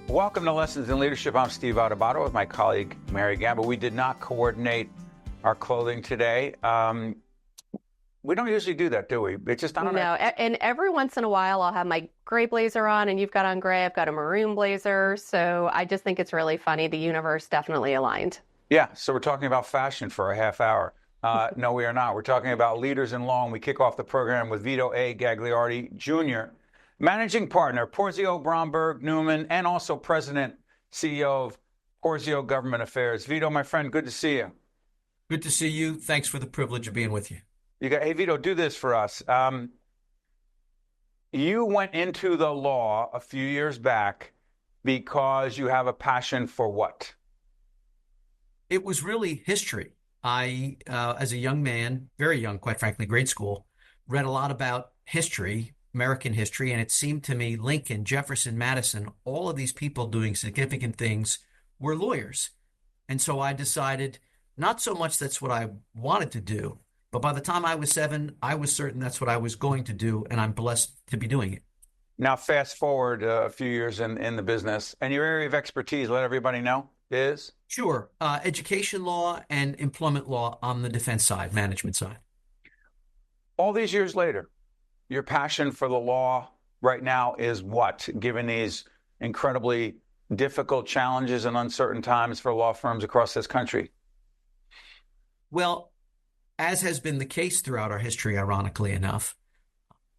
Welcome to Lessons in Leadership. I'm Steve Adubato with my colleague, Mary Gamba. We did not coordinate our clothing today. We don't usually do that, do we? It's just, I don't know. No, and every once in a while I'll have my gray blazer on and you've got on gray. I've got a maroon blazer. So I just think it's really funny. The universe definitely aligned. Yeah, so we're talking about fashion for a half hour. No, we are not. We're talking about leaders in law, and we kick off the program with Vito A. Gagliardi, Jr., managing partner, Porzio Bromberg Newman, and also president, CEO of Porzio Government Affairs. Vito, my friend, good to see you. Good to see you. Thanks for the privilege of being with you. Hey, Vito, do this for us. You went into the law a few years back because you have a passion for what? It was really history. I, as a young man, very young, quite frankly, grade school, read a lot about history, American history, and it seemed to me Lincoln, Jefferson, Madison, all of these people doing significant things were lawyers. And so I decided not so much that's what I wanted to do, but by the time I was 7, I was certain that's what I was going to do, and I'm blessed to be doing it. Now, fast forward a few years in the business, and your area of expertise, let everybody know, is? Sure. Education law and employment law on the defense side, management side. All these years later, your passion for the law right now is what, given these incredibly difficult challenges and uncertain times for law firms across this country? Well, as has been the case throughout our history, ironically enough,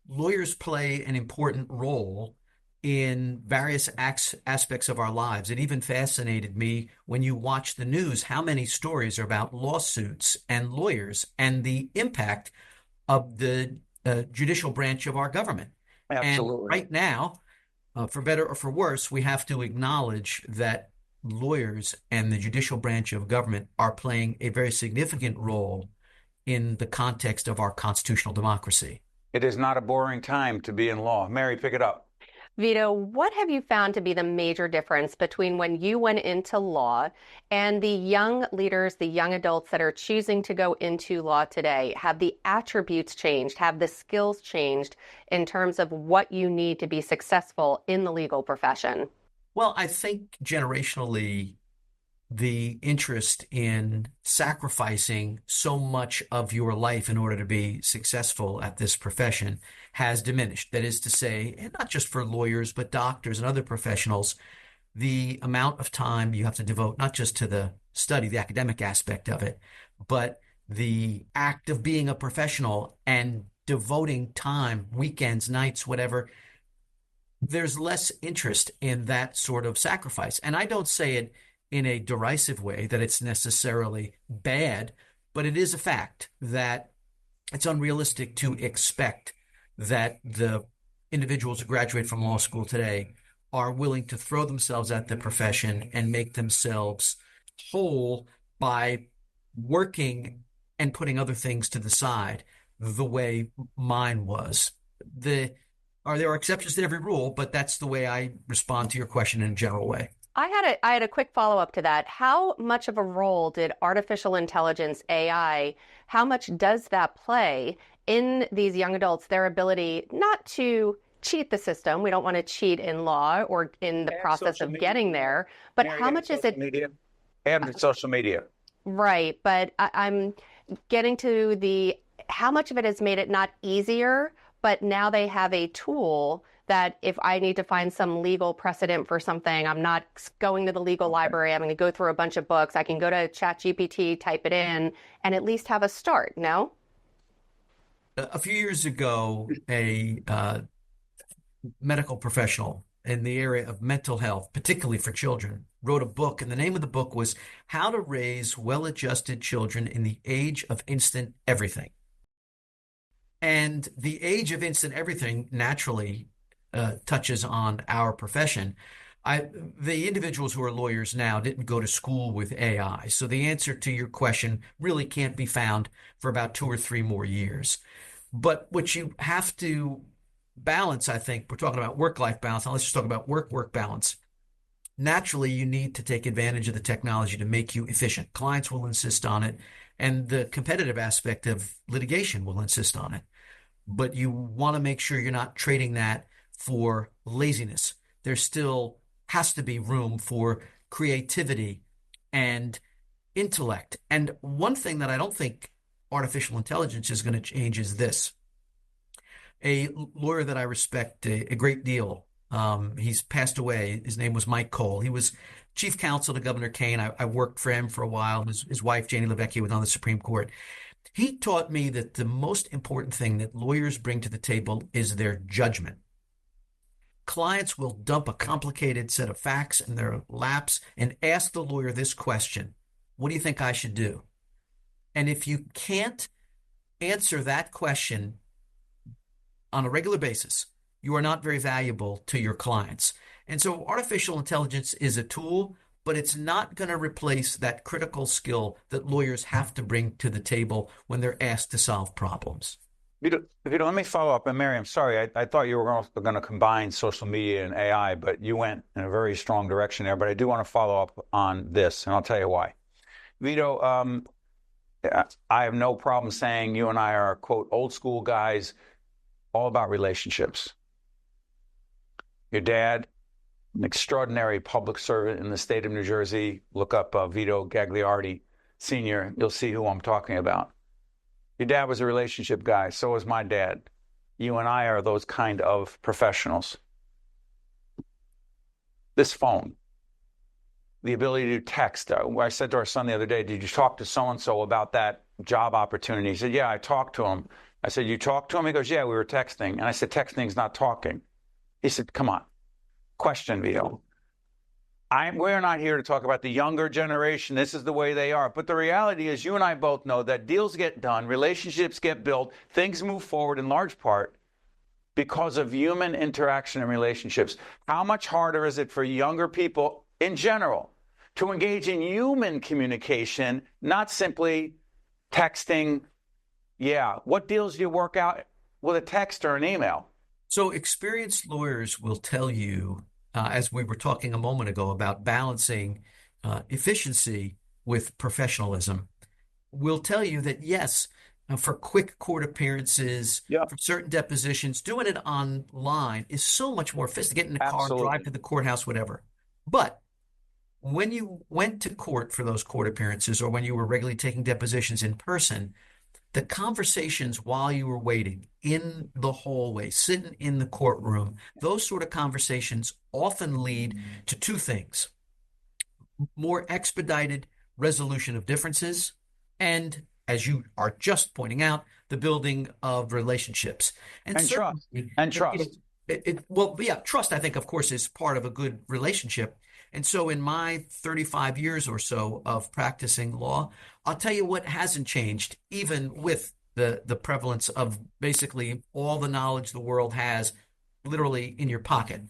lawyers play an important role in various aspects of our lives. It even fascinated me when you watch the news, how many stories are about lawsuits and lawyers and the impact of the judicial branch of our government. Absolutely. And right now, for better or for worse, we have to acknowledge that lawyers and the judicial branch of government are playing a very significant role in the context of our constitutional democracy. It is not a boring time to be in law. Mary, pick it up. Vito, what have you found to be the major difference between when you went into law and the young leaders, the young adults that are choosing to go into law today? Have the attributes changed? Have the skills changed in terms of what you need to be successful in the legal profession? Well, I think generationally, the interest in sacrificing so much of your life in order to be successful at this profession has diminished. That is to say, and not just for lawyers, but doctors and other professionals, the amount of time you have to devote not just to the study, the academic aspect of it, but the act of being a professional and devoting time, weekends, nights, whatever. There's less interest in that sort of sacrifice. And I don't say it in a derisive way that it's necessarily bad, but it is a fact that it's unrealistic to expect that the individuals who graduate from law school today are willing to throw themselves at the profession and make themselves whole by working and putting other things to the side the way mine was. There are exceptions to every rule, but that's the way I respond to your question in a general way. I had a quick follow-up to that. How much of a role did artificial intelligence, AI, how much does that play in these young adults, their ability not to cheat the system? We don't want to cheat in law or in the process of getting there, but how much is it? And social media. Right, but I'm getting to how much of it has made it not easier, but now they have a tool that if I need to find some legal precedent for something, I'm not going to the legal library. I'm going to go through a bunch of books. I can go to ChatGPT, type it in, and at least have a start, no? A few years ago, a medical professional in the area of mental health, particularly for children, wrote a book, and the name of the book was How to Raise Well-Adjusted Children in the Age of Instant Everything. And the age of instant everything naturally touches on our profession. The individuals who are lawyers now didn't go to school with AI. So the answer to your question really can't be found for about 2 or 3 more years. But what you have to balance, I think, we're talking about work-life balance. Now let's just talk about work-work balance. Naturally, you need to take advantage of the technology to make you efficient. Clients will insist on it, and the competitive aspect of litigation will insist on it. But you want to make sure you're not trading that for laziness. There's still has to be room for creativity and intellect. And one thing that I don't think artificial intelligence is going to change is this. A lawyer that I respect a great deal, he's passed away. His name was Mike Cole. He was chief counsel to Governor Kane. I worked for him for a while. His wife, Janie LeVecchia, was on the Supreme Court. He taught me that the most important thing that lawyers bring to the table is their judgment. Clients will dump a complicated set of facts in their laps and ask the lawyer this question: what do you think I should do? And if you can't answer that question on a regular basis, you are not very valuable to your clients. And so artificial intelligence is a tool, but it's not going to replace that critical skill that lawyers have to bring to the table when they're asked to solve problems. Vito, let me follow up. And Mary, I'm sorry, I thought you were going to combine social media and AI, but you went in a very strong direction there. But I do want to follow up on this, and I'll tell you why. Vito, I have no problem saying you and I are, quote, old school guys, all about relationships. Your dad, an extraordinary public servant in the state of New Jersey. Look up Vito Gagliardi Sr. You'll see who I'm talking about. Your dad was a relationship guy. So was my dad. You and I are those kind of professionals. This phone, the ability to text. I said to our son the other day, did you talk to so-and-so about that job opportunity? He said, yeah, I talked to him. I said, you talked to him? He goes, yeah, we were texting. And I said, texting's not talking. He said, come on. Question, Vito. We're not here to talk about the younger generation. This is the way they are. But the reality is you and I both know that deals get done, relationships get built, things move forward in large part because of human interaction and relationships. How much harder is it for younger people in general to engage in human communication, not simply texting? Yeah. What deals do you work out with a text or an email? So experienced lawyers will tell you, as we were talking a moment ago about balancing efficiency with professionalism, will tell you that yes, for quick court appearances, for certain depositions, doing it online is so much more efficient. Get in the car, drive to the courthouse, whatever. But when you went to court for those court appearances, or when you were regularly taking depositions in person, the conversations while you were waiting in the hallway, sitting in the courtroom, those sort of conversations often lead to two things: more expedited resolution of differences, and, as you are just pointing out, the building of relationships. And trust. And trust. Trust, I think, of course, is part of a good relationship. And so in my 35 years or so of practicing law, I'll tell you what hasn't changed, even with the prevalence of basically all the knowledge the world has literally in your pocket.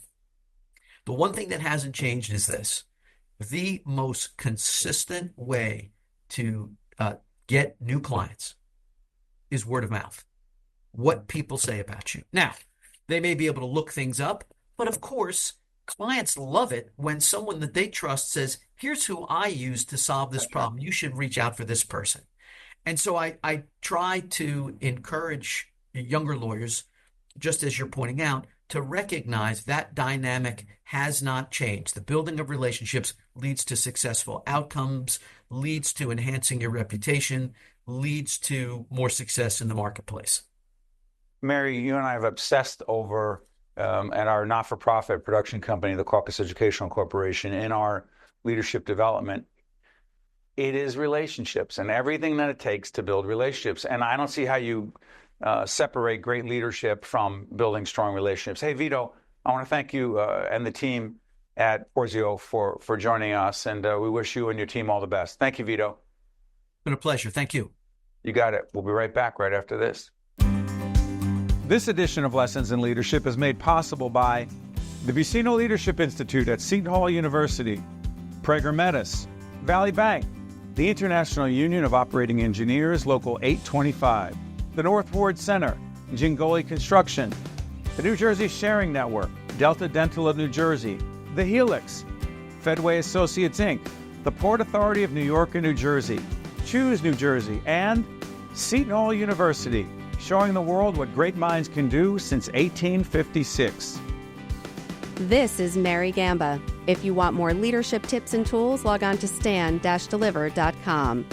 The one thing that hasn't changed is this: the most consistent way to get new clients is word of mouth. What people say about you. Now, they may be able to look things up, but of course, clients love it when someone that they trust says, here's who I use to solve this problem. You should reach out for this person. And so I try to encourage younger lawyers, just as you're pointing out, to recognize that dynamic has not changed. The building of relationships leads to successful outcomes, leads to enhancing your reputation, leads to more success in the marketplace. Mary, you and I have obsessed over at our not-for-profit production company, the Caucus Educational Corporation, in our leadership development. It is relationships and everything that it takes to build relationships. And I don't see how you separate great leadership from building strong relationships. Hey, Vito, I want to thank you and the team at Porzio for joining us. And we wish you and your team all the best. Thank you, Vito. It's been a pleasure. Thank you. You got it. We'll be right back right after this. This edition of Lessons in Leadership is made possible by the Vicino Leadership Institute at Seton Hall University, Prager Metis, Valley Bank, the International Union of Operating Engineers, Local 825, the North Ward Center, Gingoli Construction, the New Jersey Sharing Network, Delta Dental of New Jersey, the Helix, Fedway Associates Inc., the Port Authority of New York and New Jersey, Choose New Jersey, and Seton Hall University, showing the world what great minds can do since 1856. This is Mary Gamba, If you want more leadership tips and tools, log on to stand-deliver.com.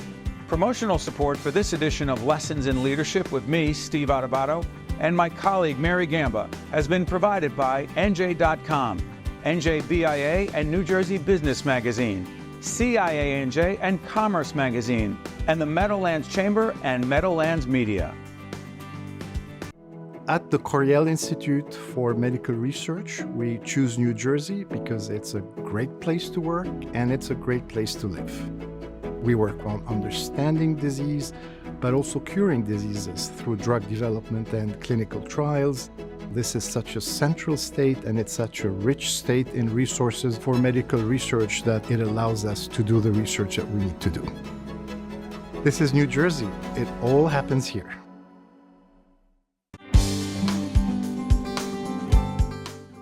Promotional support for this edition of Lessons in Leadership with me, Steve Adubato, and my colleague, Mary Gamba, has been provided by NJ.com, NJBIA and New Jersey Business Magazine, CIANJ and Commerce Magazine, and the Meadowlands Chamber and Meadowlands Media. At the Coriell Institute for Medical Research, we choose New Jersey because it's a great place to work and it's a great place to live. We work on understanding disease, but also curing diseases through drug development and clinical trials. This is such a central state and it's such a rich state in resources for medical research that it allows us to do the research that we need to do. This is New Jersey. It all happens here.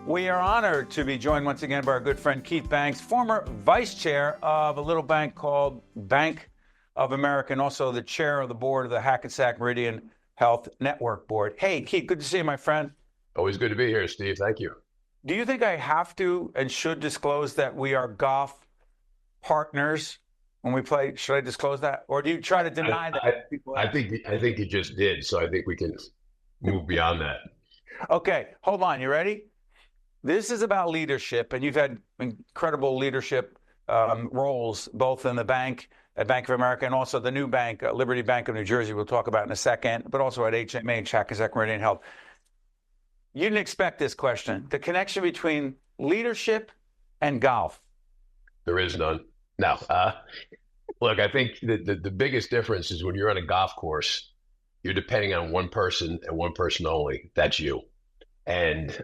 We are honored to be joined once again by our good friend Keith Banks, former vice chair of a little bank called Bank of America, and also the chair of the board of the Hackensack Meridian Health Network Board. Hey, Keith, good to see you, my friend. Always good to be here, Steve. Thank you. Do you think I have to and should disclose that we are golf partners when we play? Should I disclose that? Or do you try to deny that? I think you just did, so I think we can move beyond that. Okay, hold on. You ready? This is about leadership, and you've had incredible leadership roles, both in the bank, at Bank of America, and also the new bank, Liberty Bank of New Jersey, we'll talk about in a second, but also at HMH, Hackensack Meridian Health. You didn't expect this question. The connection between leadership and golf. There is none. No. Look, I think the biggest difference is when you're on a golf course, you're depending on one person and one person only. That's you. And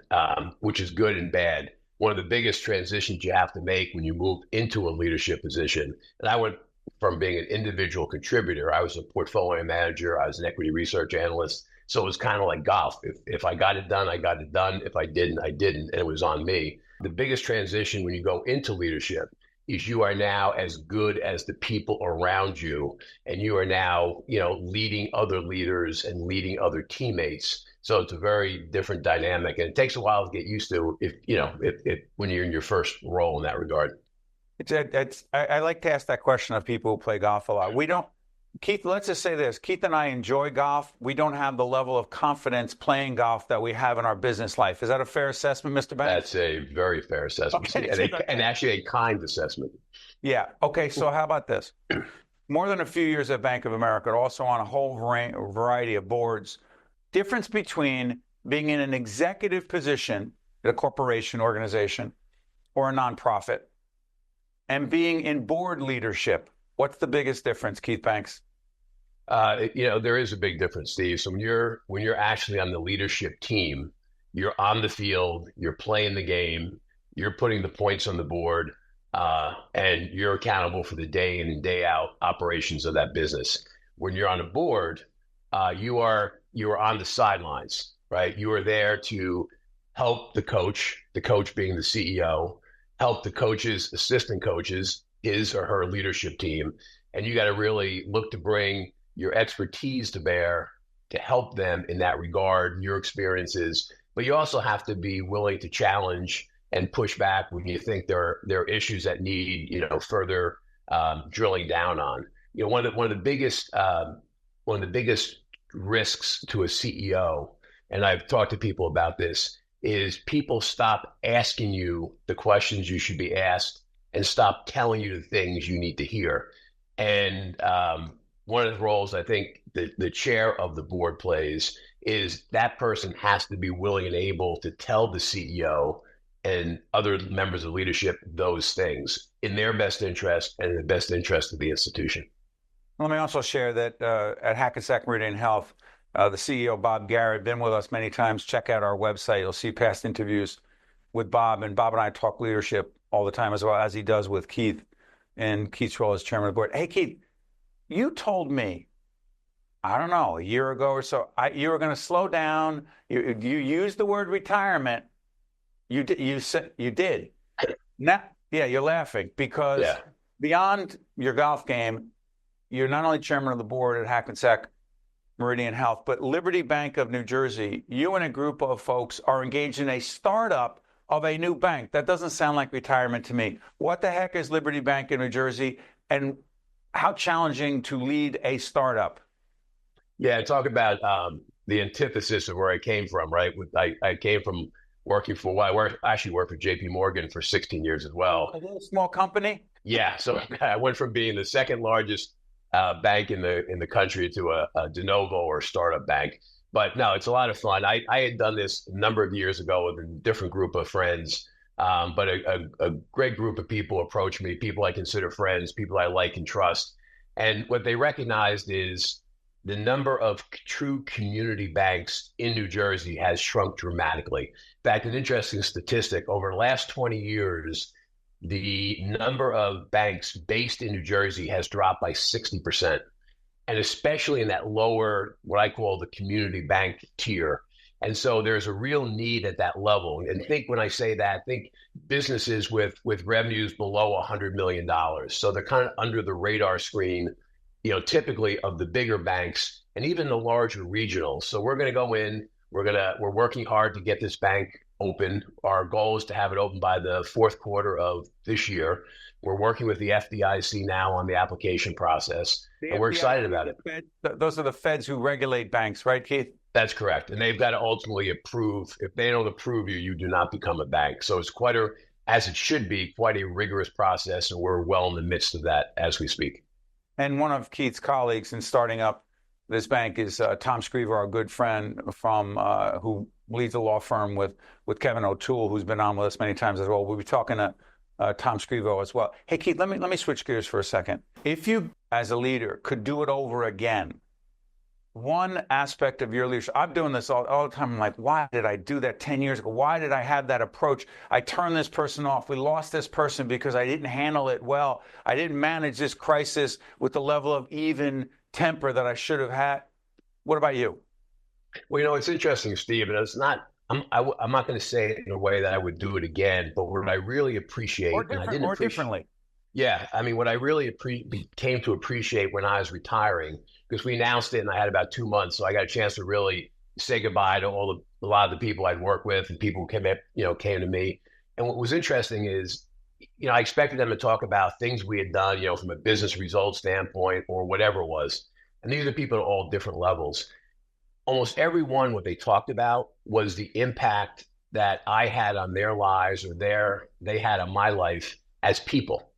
which is good and bad. One of the biggest transitions you have to make when you move into a leadership position, and I went from being an individual contributor, I was a portfolio manager, I was an equity research analyst, so it was kind of like golf. If I got it done, I got it done. If I didn't, I didn't, and it was on me. The biggest transition when you go into leadership is you are now as good as the people around you, and you are now, leading other leaders and leading other teammates. So it's a very different dynamic, and it takes a while to get used to if when you're in your first role in that regard. I like to ask that question of people who play golf a lot. We don't, Keith, let's just say this. Keith and I enjoy golf. We don't have the level of confidence playing golf that we have in our business life. Is that a fair assessment, Mr. Banks? That's a very fair assessment, okay. and actually a kind assessment. Yeah. Okay, so how about this? More than a few years at Bank of America, also on a whole variety of boards. Difference between being in an executive position at a corporation, organization, or a nonprofit, and being in board leadership. What's the biggest difference, Keith Banks? There is a big difference, Steve. So when you're actually on the leadership team, you're on the field, you're playing the game, you're putting the points on the board, and you're accountable for the day in and day out operations of that business. When you're on a board, you are on the sidelines, right? You are there to help the coach being the CEO, help the coaches, assistant coaches, his or her leadership team. And you got to really look to bring your expertise to bear to help them in that regard, your experiences. But you also have to be willing to challenge and push back when you think there are issues that need, further drilling down on. One of the biggest risks to a CEO, and I've talked to people about this, is people stop asking you the questions you should be asked and stop telling you the things you need to hear. And one of the roles I think the chair of the board plays is that person has to be willing and able to tell the CEO and other members of leadership those things in their best interest and in the best interest of the institution. Let me also share that at Hackensack Meridian Health, the CEO, Bob Garrett, been with us many times. Check out our website. You'll see past interviews with Bob. And Bob and I talk leadership all the time, as well as he does with Keith and Keith's role as chairman of the board. Hey, Keith, you told me, I don't know, a year ago or so, you were going to slow down. You used the word retirement. You did. Now, yeah, you're laughing because beyond your golf game, you're not only chairman of the board at Hackensack Meridian Health, but Liberty Bank of New Jersey, you and a group of folks are engaged in a startup of a new bank. That doesn't sound like retirement to me. What the heck is Liberty Bank in New Jersey, and how challenging to lead a startup? Yeah, talk about the antithesis of where I came from, right? I came from working for, I actually worked for JP Morgan for 16 years as well. A little small company? Yeah, so I went from being the second largest bank in the country to a de novo or startup bank. But no, it's a lot of fun. I had done this a number of years ago with a different group of friends, but a great group of people approached me, people I consider friends, people I like and trust. And what they recognized is the number of true community banks in New Jersey has shrunk dramatically. In fact, an interesting statistic, over the last 20 years, the number of banks based in New Jersey has dropped by 60%. And especially in that lower, what I call the community bank tier. And so there's a real need at that level. And think when I say that, think businesses with revenues below $100 million. So they're kind of under the radar screen, typically of the bigger banks and even the larger regionals. So we're going to go in, we're working hard to get this bank open. Our goal is to have it open by the fourth quarter of this year. We're working with the FDIC now on the application process, and we're excited about it. Those are the feds who regulate banks, right, Keith? That's correct. And they've got to ultimately approve. If they don't approve you, you do not become a bank. So it's as it should be, quite a rigorous process, and we're well in the midst of that as we speak. And one of Keith's colleagues in starting up this bank is Tom Screever, our good friend from who leads a law firm with Kevin O'Toole, who's been on with us many times as well. We'll be talking to Tom Screever as well. Hey, Keith, let me switch gears for a second. If you, as a leader, could do it over again, one aspect of your leadership, I'm doing this all the time. I'm like, why did I do that 10 years ago? Why did I have that approach? I turned this person off. We lost this person because I didn't handle it well. I didn't manage this crisis with the level of even temper that I should have had. What about you? Well, it's interesting, Steve, and it's not, I'm not going to say it in a way that I would do it again, but what I really appreciate, differently. Yeah, I mean, what I really came to appreciate when I was retiring, because we announced it and I had about 2 months, so I got a chance to really say goodbye to a lot of the people I'd worked with and people who came to me. And what was interesting is, I expected them to talk about things we had done, from a business results standpoint or whatever it was. And these are people at all different levels. Almost everyone, what they talked about was the impact that I had on their lives or they had on my life as people.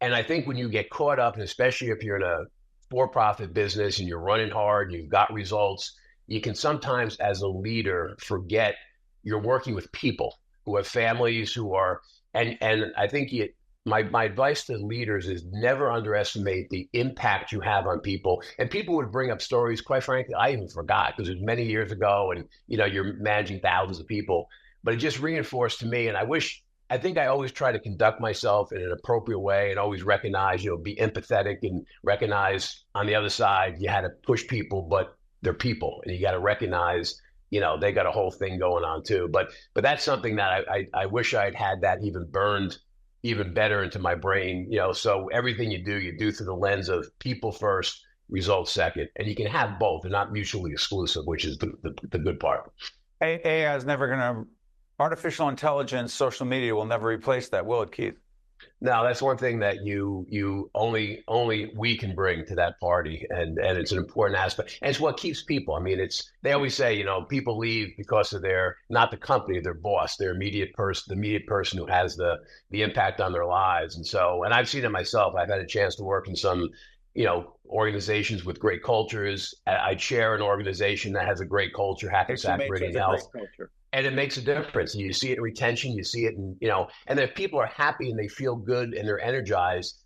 And I think when you get caught up, and especially if you're in a for-profit business and you're running hard and you've got results, you can sometimes as a leader forget you're working with people who have families who are, and I think my advice to leaders is never underestimate the impact you have on people. And people would bring up stories, quite frankly, I even forgot because it was many years ago and, you're managing thousands of people, but it just reinforced to me. And I think I always try to conduct myself in an appropriate way and always recognize, be empathetic and recognize on the other side, you had to push people, but they're people and you got to recognize, they got a whole thing going on too. But that's something that I wish I'd had that even burned even better into my brain, so everything you do through the lens of people first, results second, and you can have both. They're not mutually exclusive, which is the good part. AI is never going to, artificial intelligence, social media will never replace that, will it, Keith? No, that's one thing that you only we can bring to that party, and it's an important aspect. And it's what keeps people. I mean, they always say, people leave because of not the company, their boss, their immediate person, the immediate person who has the impact on their lives. And I've seen it myself. I've had a chance to work in some, organizations with great cultures. I chair an organization that has a great culture, Hackensack, Meridian Health. And it makes a difference. You see it in retention, you see it in, and if people are happy and they feel good and they're energized,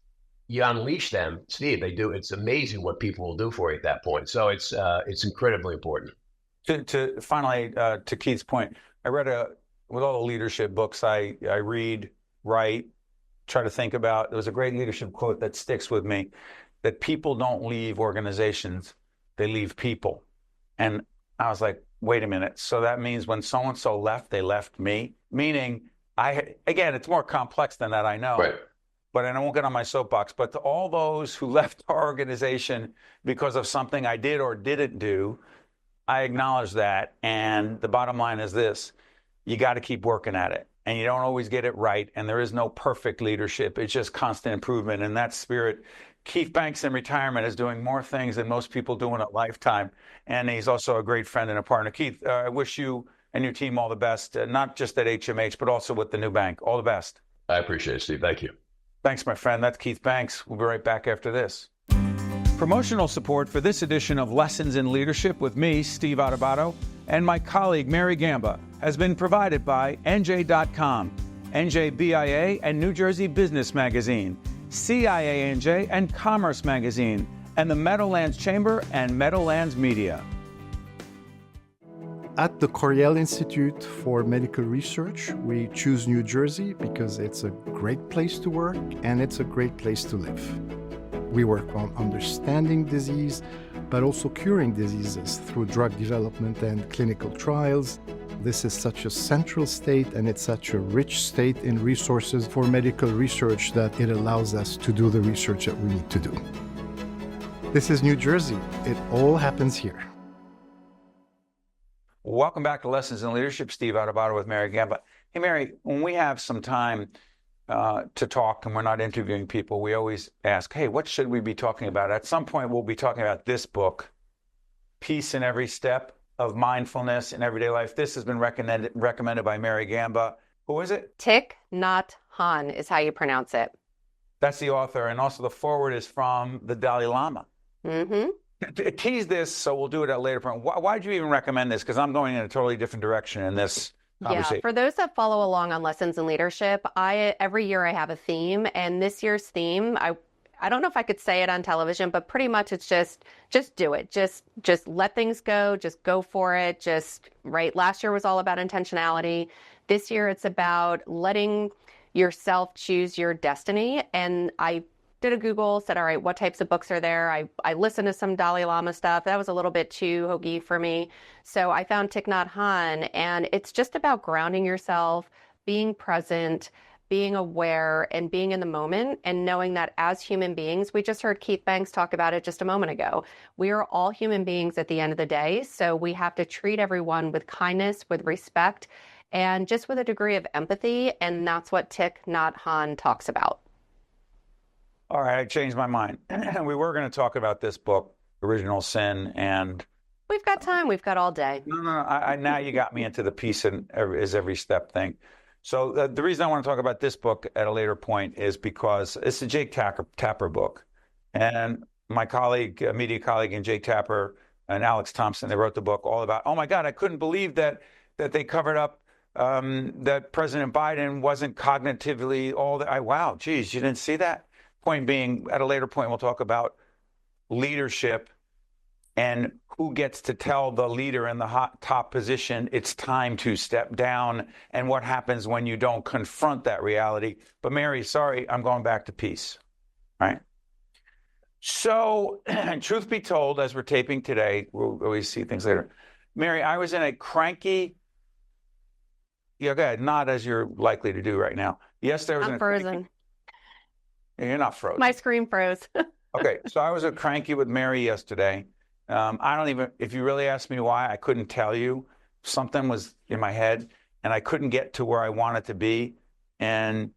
you unleash them. Steve, they do. It's amazing what people will do for you at that point. So it's incredibly important. To finally, to Keith's point, I read with all the leadership books I read, write, try to think about, there was a great leadership quote that sticks with me, that people don't leave organizations, they leave people. And I was like, wait a minute. So that means when so-and-so left, they left me? Meaning, again, it's more complex than that, I know. Right. But I won't get on my soapbox. But to all those who left our organization because of something I did or didn't do, I acknowledge that. And the bottom line is this. you got to keep working at it. And you don't always get it right. And there is no perfect leadership. It's just constant improvement. And that spirit, Keith Banks in retirement is doing more things than most people do in a lifetime. And he's also a great friend and a partner. Keith, I wish you and your team all the best, not just at HMH, but also with the new bank. All the best. I appreciate it, Steve. Thank you. Thanks, my friend. That's Keith Banks. We'll be right back after this. Promotional support for this edition of Lessons in Leadership with me, Steve Adubato, and my colleague, Mary Gamba, has been provided by NJ.com, NJBIA and New Jersey Business Magazine, CIANJ and Commerce Magazine, and the Meadowlands Chamber and Meadowlands Media. At the Coriell Institute for Medical Research, we choose New Jersey because it's a great place to work and it's a great place to live. We work on understanding disease, but also curing diseases through drug development and clinical trials. This is such a central state and it's such a rich state in resources for medical research that it allows us to do the research that we need to do. This is New Jersey. It all happens here. Welcome back to Lessons in Leadership. Steve Adubato with Mary Gamba. Hey, Mary, when we have some time to talk and we're not interviewing people, we always ask, hey, what should we be talking about? At some point, we'll be talking about this book, Peace in Every Step of Mindfulness in Everyday Life. This has been recommended by Mary Gamba. Who is it? Thich Nhat Hanh is how you pronounce it. That's the author. And also the foreword is from the Dalai Lama. Mm-hmm. Tease this, so we'll do it at a later point. Why did you even recommend this? Because I'm going in a totally different direction in this conversation. Yeah, for those that follow along on Lessons in Leadership, every year I have a theme, and this year's theme, I don't know if I could say it on television, but pretty much it's just do it. Just let things go. Just go for it. Right. Last year was all about intentionality. This year it's about letting yourself choose your destiny. And I did a Google, said, all right, what types of books are there? I listened to some Dalai Lama stuff. That was a little bit too hokey for me. So I found Thich Nhat Hanh, and it's just about grounding yourself, being present, being aware, and being in the moment, and knowing that as human beings, we just heard Keith Banks talk about it just a moment ago. We are all human beings at the end of the day. So we have to treat everyone with kindness, with respect, and just with a degree of empathy. And that's what Thich Nhat Hanh talks about. All right, I changed my mind. We were going to talk about this book, Original Sin, and we've got time. We've got all day. No. Now you got me into the peace in every step thing. So the reason I want to talk about this book at a later point is because it's a Jake Tapper book, and my colleague, media colleague, and Jake Tapper and Alex Thompson, they wrote the book all about. Oh my God, I couldn't believe that they covered up that President Biden wasn't cognitively all that. Wow, geez, you didn't see that. Point being, at a later point, we'll talk about leadership and who gets to tell the leader in the top position it's time to step down and what happens when you don't confront that reality. But Mary, sorry, I'm going back to peace. All right. So, truth be told, as we're taping today, we'll always see things later. Mary, I was in a cranky, go ahead, not as you're likely to do right now. Yesterday I was in a frozen. You're not frozen. My screen froze. Okay, so I was cranky with Mary yesterday. I don't even, if you really asked me why, I couldn't tell you. Something was in my head, and I couldn't get to where I wanted to be. And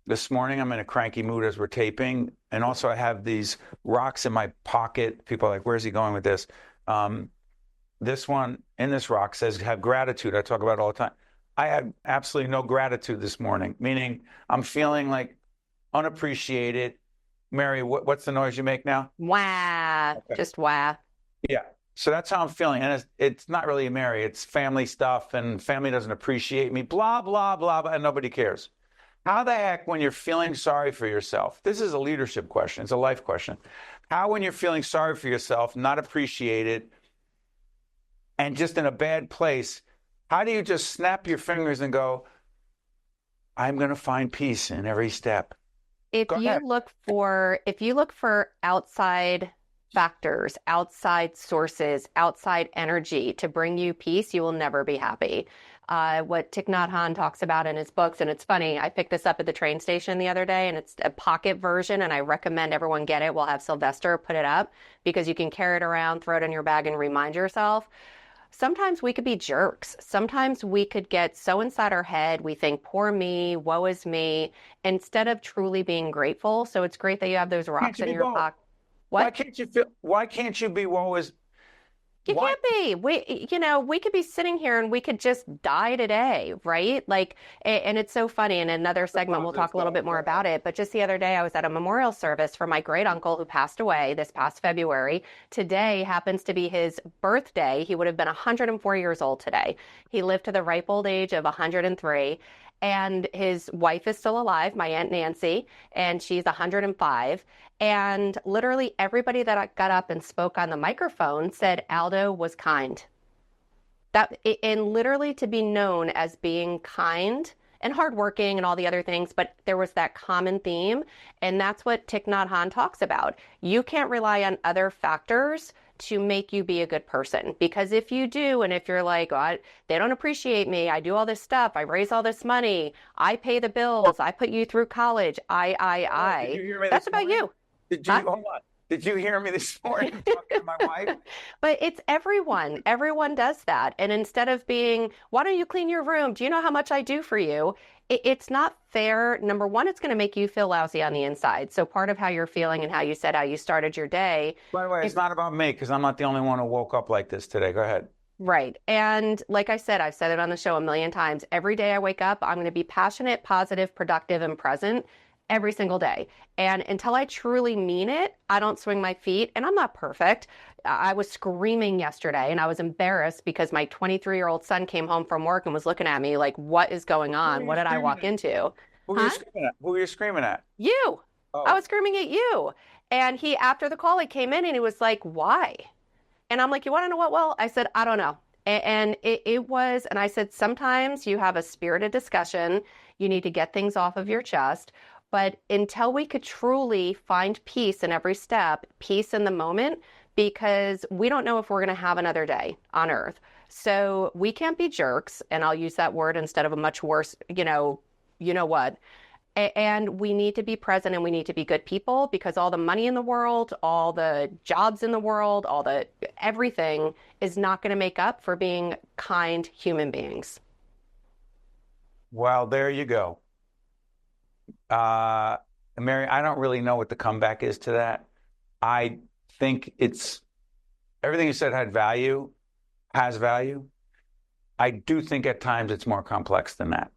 this morning, I'm in a cranky mood as we're taping. And also, I have these rocks in my pocket. People are like, where's he going with this? This one in this rock says, have gratitude. I talk about it all the time. I had absolutely no gratitude this morning, meaning I'm feeling like unappreciated. Mary, what's the noise you make now? Wah. Okay. Just wah. Yeah. So that's how I'm feeling. And it's not really Mary. It's family stuff, and family doesn't appreciate me, blah, blah, blah, blah, and nobody cares. How the heck, when you're feeling sorry for yourself, this is a leadership question. It's a life question. How, when you're feeling sorry for yourself, not appreciated, and just in a bad place, how do you just snap your fingers and go, I'm going to find peace in every step? If you look for outside factors, outside sources, outside energy to bring you peace, you will never be happy. What Thich Nhat Hanh talks about in his books, and it's funny, I picked this up at the train station the other day, and it's a pocket version, and I recommend everyone get it. We'll have Sylvester put it up because you can carry it around, throw it in your bag, and remind yourself. sometimes we could be jerks. Sometimes we could get so inside our head, we think, poor me, woe is me, instead of truly being grateful. So it's great that you have those rocks in your pocket. What? Why can't you be woe is? You can't be. We could be sitting here and we could just die today, right? Like, and it's so funny. In another segment, we'll talk a little bit more about it. But just the other day, I was at a memorial service for my great uncle who passed away this past February. Today happens to be his birthday. He would have been 104 years old today. He lived to the ripe old age of 103. And his wife is still alive, my Aunt Nancy, and she's 105. And literally everybody that got up and spoke on the microphone said Aldo was kind. And literally to be known as being kind and hardworking and all the other things, but there was that common theme. And that's what Thich Nhat Hanh talks about. You can't rely on other factors to make you be a good person. Because if you do, and if you're like, oh, they don't appreciate me, I do all this stuff, I raise all this money, I pay the bills, I put you through college, that's about you. Hold on. Did you hear me this morning talking to my wife? But it's everyone. Everyone does that. And instead of being, why don't you clean your room? Do you know how much I do for you? It's not fair. Number one, it's going to make you feel lousy on the inside. So part of how you're feeling and how you said how you started your day. By the way, it's not about me because I'm not the only one who woke up like this today. Go ahead. Right. And like I said, I've said it on the show a million times. Every day I wake up, I'm going to be passionate, positive, productive, and present every single day. And until I truly mean it, I don't swing my feet. And I'm not perfect. I was screaming yesterday and I was embarrassed because my 23-year-old son came home from work and was looking at me like, what is going on? What did I walk into? Who were you screaming at? You. Oh. I was screaming at you. And he, after the call, he came in and he was like, why? And I'm like, you want to know what? Well, I said, I don't know. And it was, and I said, sometimes you have a spirited discussion. You need to get things off of your chest. But until we could truly find peace in every step, peace in the moment, because we don't know if we're going to have another day on earth. So we can't be jerks. And I'll use that word instead of a much worse, you know what. And we need to be present and we need to be good people because all the money in the world, all the jobs in the world, everything is not going to make up for being kind human beings. Well, there you go. Mary, I don't really know what the comeback is to that. I think everything you said has value. I do think at times it's more complex than that.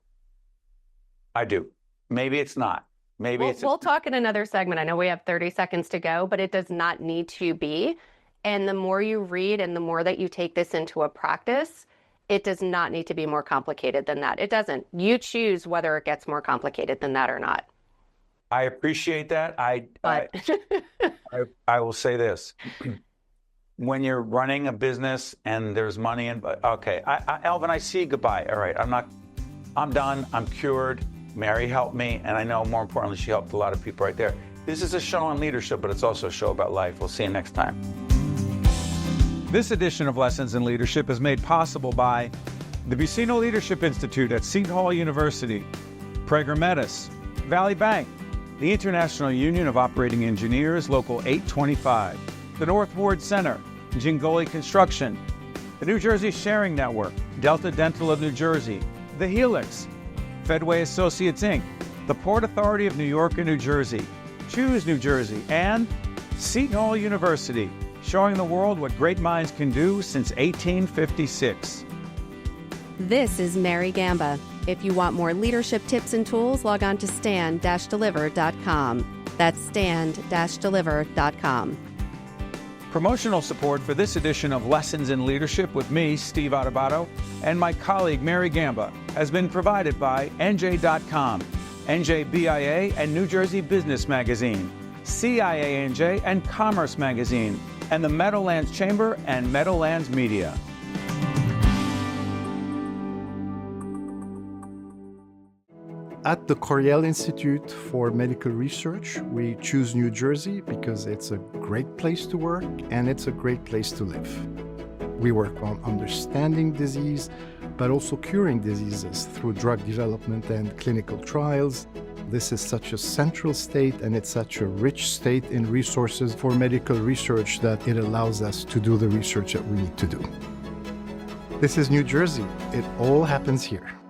I do. Maybe it's not. We'll talk in another segment. I know we have 30 seconds to go, but it does not need to be. And the more you read and the more that you take this into a practice, it does not need to be more complicated than that. It doesn't. You choose whether it gets more complicated than that or not. I appreciate that. I will say this. When you're running a business and there's money okay, Elvin, I see you. Goodbye. All right. I'm done. I'm cured. Mary helped me. And I know more importantly, she helped a lot of people right there. This is a show on leadership, but it's also a show about life. We'll see you next time. This edition of Lessons in Leadership is made possible by the Buccino Leadership Institute at Seton Hall University, Prager Metis, Valley Bank, the International Union of Operating Engineers, Local 825, the North Ward Center, Jingoli Construction, the New Jersey Sharing Network, Delta Dental of New Jersey, the Helix, Fedway Associates Inc., the Port Authority of New York and New Jersey, Choose New Jersey, and Seton Hall University, showing the world what great minds can do since 1856. This is Mary Gamba. If you want more leadership tips and tools, log on to stand-deliver.com. That's stand-deliver.com. Promotional support for this edition of Lessons in Leadership with me, Steve Adubato, and my colleague Mary Gamba has been provided by NJ.com, NJBIA and New Jersey Business Magazine, CIANJ and Commerce Magazine, and the Meadowlands Chamber and Meadowlands Media. At the Coriell Institute for Medical Research, we choose New Jersey because it's a great place to work and it's a great place to live. We work on understanding disease, but also curing diseases through drug development and clinical trials. This is such a central state and it's such a rich state in resources for medical research that it allows us to do the research that we need to do. This is New Jersey. It all happens here.